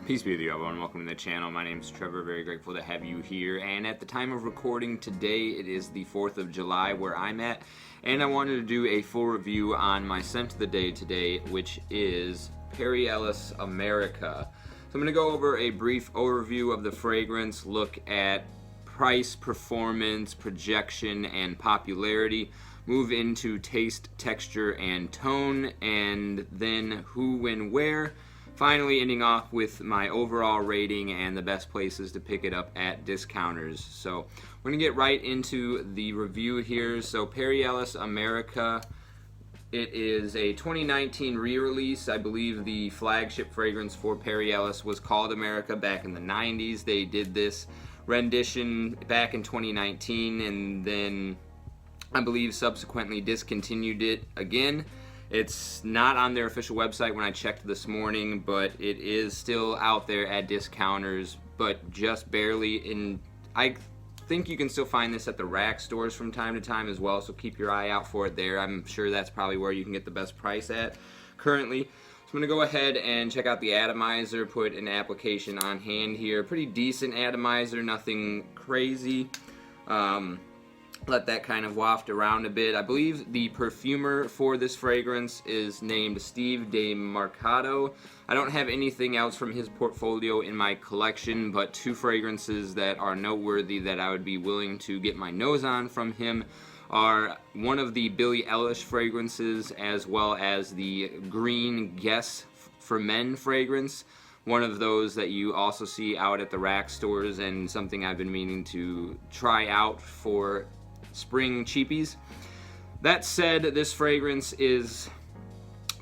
Peace be with you, everyone. Welcome to the channel. My name is Trevor. Very grateful to have you here. And at the time of recording today, it is the 4th of July where I'm at. And I wanted to do a full review on my scent of the day today, which is Perry Ellis America. So I'm going to go over a brief overview of the fragrance, look at price, performance, projection, and popularity, move into taste, texture, and tone, and then who, when, where. Finally, ending off with my overall rating and the best places to pick it up at discounters. So we're going to get right into the review here. So Perry Ellis America, it is a 2019 re-release. I believe the flagship fragrance for Perry Ellis was called America back in the 90s. They did this rendition back in 2019 and then I believe subsequently discontinued it again. It's not on their official website when I checked this morning, but it is still out there at discounters, but just barely. I think you can still find this at the rack stores from time to time as well, so keep your eye out for it there. I'm sure that's probably where you can get the best price at currently. So I'm going to go ahead and check out the atomizer, put an application on hand here. Pretty decent atomizer, nothing crazy. Let that kind of waft around a bit. I believe the perfumer for this fragrance is named Steve De Marcato. I don't have anything else from his portfolio in my collection, but two fragrances that are noteworthy that I would be willing to get my nose on from him are one of the Perry Ellis fragrances as well as the Green Guess for Men fragrance. One of those that you also see out at the rack stores and something I've been meaning to try out for spring cheapies. That said, this fragrance is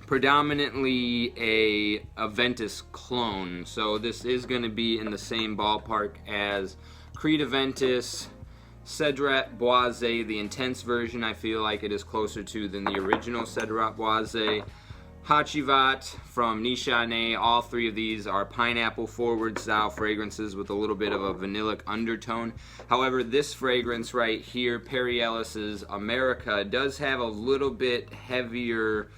predominantly a Aventus clone, so this is going to be in the same ballpark as Creed Aventus, Cedrat Boisé. The intense version I feel like it is closer to than the original Cedrat Boisé. Hachivat from Nishane. All three of these are pineapple forward style fragrances with a little bit of a vanillic undertone. However, this fragrance right here, Perry Ellis's America, does have a little bit heavier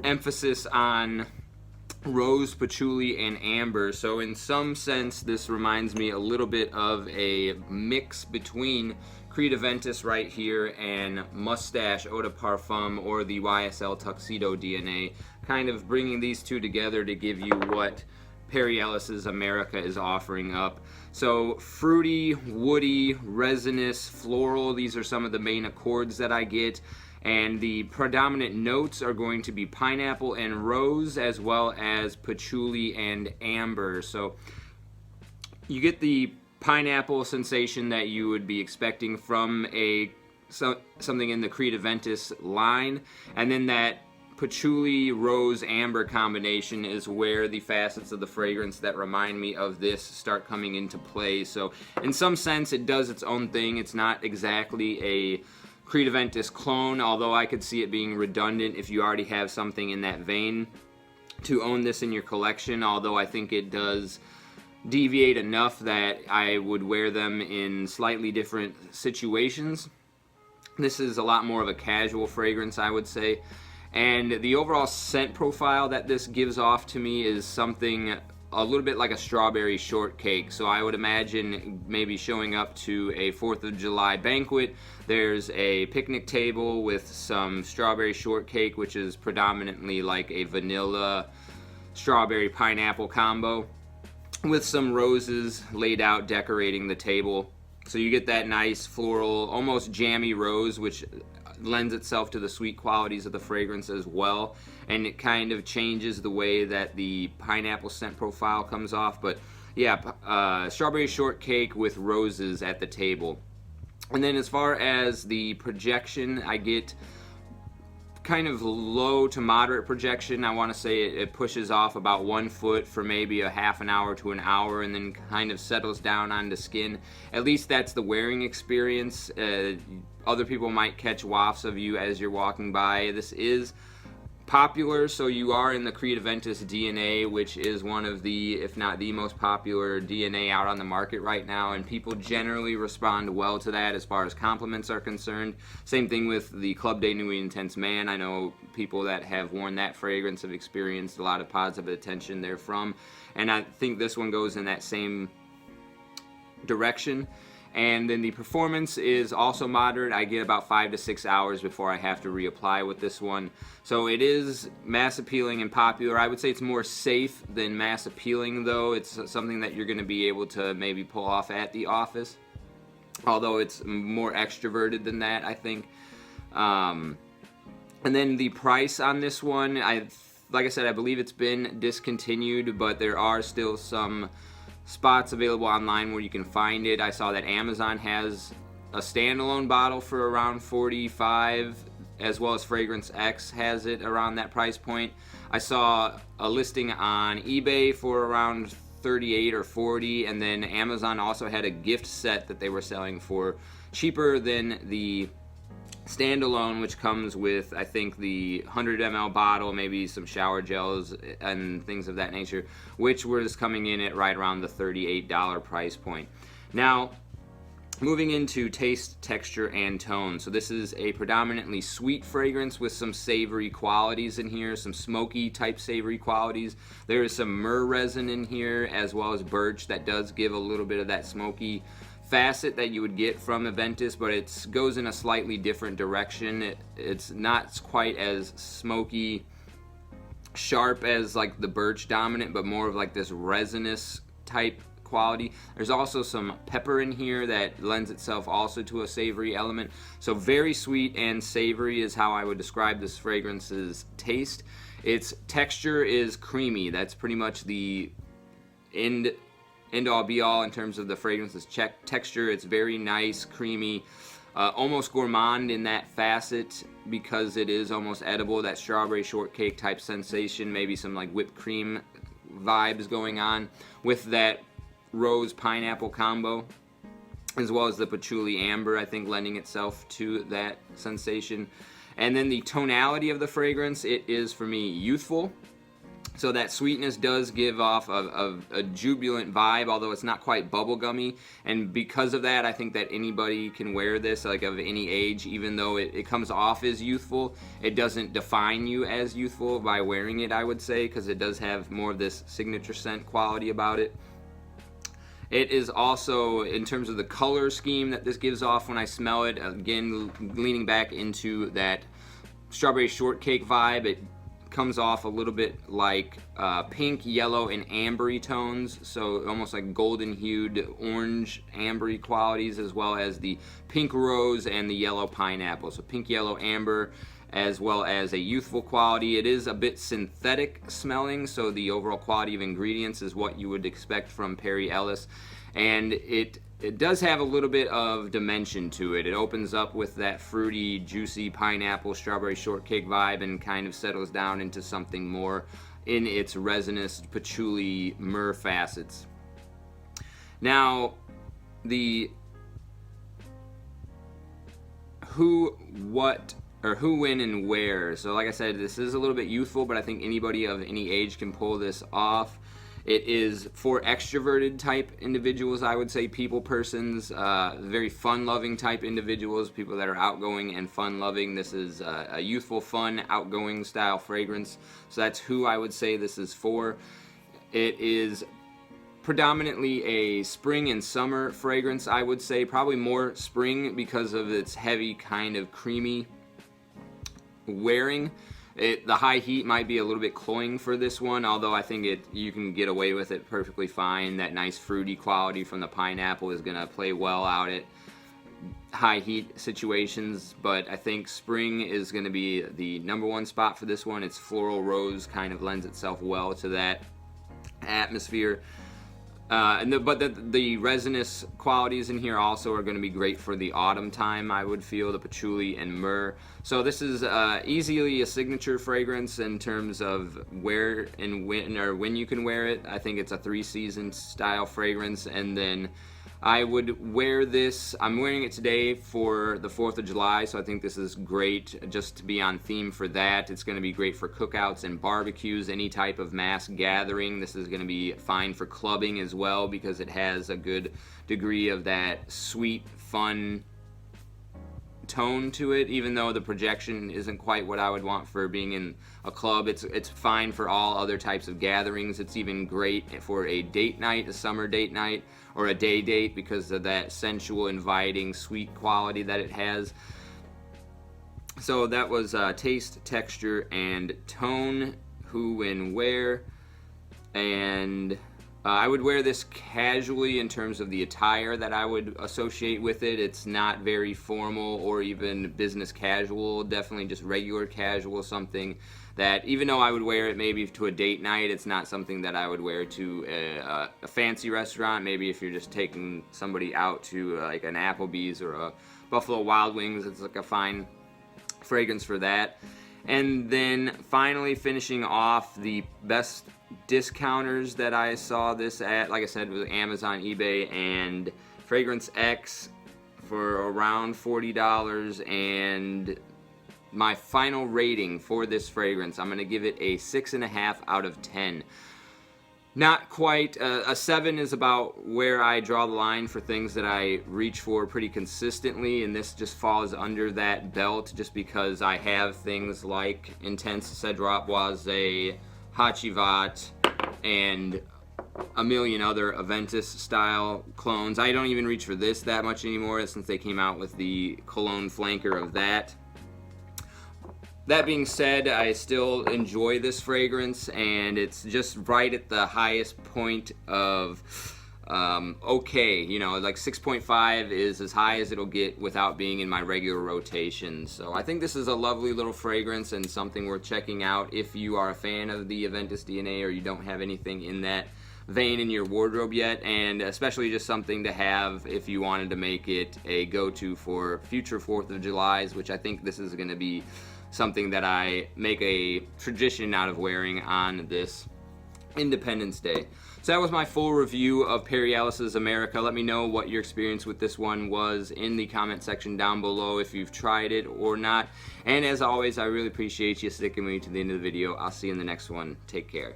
emphasis on rose, patchouli, and amber. So in some sense, this reminds me a little bit of a mix between Creed Aventus right here and Mustache Eau de Parfum or the YSL Tuxedo DNA, kind of bringing these two together to give you what Perry Ellis's America is offering up. So fruity, woody, resinous, floral, these are some of the main accords that I get. And the predominant notes are going to be pineapple and rose as well as patchouli and amber. So you get the pineapple sensation that you would be expecting from something in the Creed Aventus line, and then that patchouli rose amber combination is where the facets of the fragrance that remind me of this start coming into play. So in some sense it does its own thing. It's not exactly a Creed Aventus clone, although I could see it being redundant if you already have something in that vein to own this in your collection, although I think it does deviate enough that I would wear them in slightly different situations. This is a lot more of a casual fragrance, I would say, and the overall scent profile that this gives off to me is something a little bit like a strawberry shortcake. So I would imagine maybe showing up to a 4th of July banquet, there's a picnic table with some strawberry shortcake, which is predominantly like a vanilla strawberry pineapple combo, with some roses laid out decorating the table. So you get that nice floral, almost jammy rose, which lends itself to the sweet qualities of the fragrance as well. And it kind of changes the way that the pineapple scent profile comes off. But yeah, strawberry shortcake with roses at the table. And then as far as the projection, I get kind of low to moderate projection. I want to say it pushes off about 1 foot for maybe a half an hour to an hour and then kind of settles down onto skin. At least that's the wearing experience. Other people might catch wafts of you as you're walking by. This is popular, so you are in the Creed Aventus DNA, which is one of the, if not the most popular DNA out on the market right now, and people generally respond well to that as far as compliments are concerned. Same thing with the Club de Nuit Intense Man. I know people that have worn that fragrance have experienced a lot of positive attention therefrom, and I think this one goes in that same direction. And then the performance is also moderate. I get about 5 to 6 hours before I have to reapply with this one. So it is mass appealing and popular. I would say it's more safe than mass appealing, though. It's something that you're going to be able to maybe pull off at the office, although it's more extroverted than that, I think. And then the price on this one, like I said, I believe it's been discontinued, but there are still some spots available online where you can find it. I saw that Amazon has a standalone bottle for around $45, as well as Fragrance X has it around that price point. I saw a listing on eBay for around $38 or $40, and then Amazon also had a gift set that they were selling for cheaper than the standalone, which comes with, I think, the 100 ml bottle, maybe some shower gels and things of that nature, which was coming in at right around the $38 price point. Now, moving into taste, texture, and tone. So this is a predominantly sweet fragrance with some savory qualities in here, some smoky type savory qualities. There is some myrrh resin in here, as well as birch, that does give a little bit of that smoky facet that you would get from Aventus, but it goes in a slightly different direction. It's not quite as smoky sharp as like the birch dominant, but more of like this resinous type quality. There's also some pepper in here that lends itself also to a savory element. So very sweet and savory is how I would describe this fragrance's taste. Its texture is creamy. That's pretty much the end all be all in terms of the fragrance's texture. It's very nice, creamy, almost gourmand in that facet, because it is almost edible, that strawberry shortcake type sensation, maybe some like whipped cream vibes going on with that rose pineapple combo, as well as the patchouli amber, I think, lending itself to that sensation. And then the tonality of the fragrance, it is for me youthful. So that sweetness does give off a jubilant vibe, although it's not quite bubblegummy. And because of that, I think that anybody can wear this, like of any age, even though it comes off as youthful. It doesn't define you as youthful by wearing it, I would say, because it does have more of this signature scent quality about it. It is also, in terms of the color scheme that this gives off when I smell it, again, leaning back into that strawberry shortcake vibe, it comes off a little bit like pink, yellow, and ambery tones, so almost like golden hued orange ambery qualities, as well as the pink rose and the yellow pineapple. So pink, yellow, amber, as well as a youthful quality. It is a bit synthetic smelling, so the overall quality of ingredients is what you would expect from Perry Ellis, and it does have a little bit of dimension to it. It opens up with that fruity, juicy pineapple, strawberry shortcake vibe and kind of settles down into something more in its resinous patchouli myrrh facets. Now, the who, what, or who, when, and where. So like I said, this is a little bit youthful, but I think anybody of any age can pull this off. It is for extroverted type individuals, I would say, people persons, very fun-loving type individuals, people that are outgoing and fun-loving. This is a youthful, fun, outgoing style fragrance, so that's who I would say this is for. It is predominantly a spring and summer fragrance, I would say, probably more spring because of its heavy, kind of creamy wearing. The high heat might be a little bit cloying for this one, although I think you can get away with it perfectly fine. That nice fruity quality from the pineapple is going to play well out at high heat situations, but I think spring is going to be the number one spot for this one. Its floral rose kind of lends itself well to that atmosphere. But the resinous qualities in here also are going to be great for the autumn time, I would feel, the patchouli and myrrh. So this is easily a signature fragrance in terms of where and when, or when you can wear it. I think it's a 3-season style fragrance, and then I would wear this. I'm wearing it today for the 4th of July, so I think this is great just to be on theme for that. It's going to be great for cookouts and barbecues, any type of mass gathering. This is going to be fine for clubbing as well because it has a good degree of that sweet, fun tone to it, even though the projection isn't quite what I would want for being in a club. It's fine for all other types of gatherings. It's even great for a date night, a summer date night, or a day date because of that sensual, inviting, sweet quality that it has. So that was taste, texture, and tone, who, when, where. And I would wear this casually in terms of the attire that I would associate with it. It's not very formal or even business casual, definitely just regular casual, something that even though I would wear it maybe to a date night, it's not something that I would wear to a fancy restaurant. Maybe if you're just taking somebody out to like an Applebee's or a Buffalo Wild Wings, it's like a fine fragrance for that. And then finally finishing off the best discounters that I saw this at, like I said, with Amazon, eBay, and Fragrance X for around $40. And my final rating for this fragrance, I'm going to give it a 6.5 out of 10. Not quite. A 7 is about where I draw the line for things that I reach for pretty consistently, and this just falls under that belt just because I have things like Intense Cedrat Boisé, Hachivat, and a million other Aventus style clones. I don't even reach for this that much anymore since they came out with the Cologne flanker of that. That being said, I still enjoy this fragrance, and it's just right at the highest point of okay. You know, like 6.5 is as high as it'll get without being in my regular rotation. So I think this is a lovely little fragrance and something worth checking out if you are a fan of the Aventus DNA or you don't have anything in that vein in your wardrobe yet, and especially just something to have if you wanted to make it a go-to for future 4th of Julys, which I think this is going to be something that I make a tradition out of wearing on this Independence Day. So that was my full review of Perry Ellis's America. Let me know what your experience with this one was in the comment section down below, if you've tried it or not. And as always, I really appreciate you sticking with me to the end of the video. I'll see you in the next one. Take care.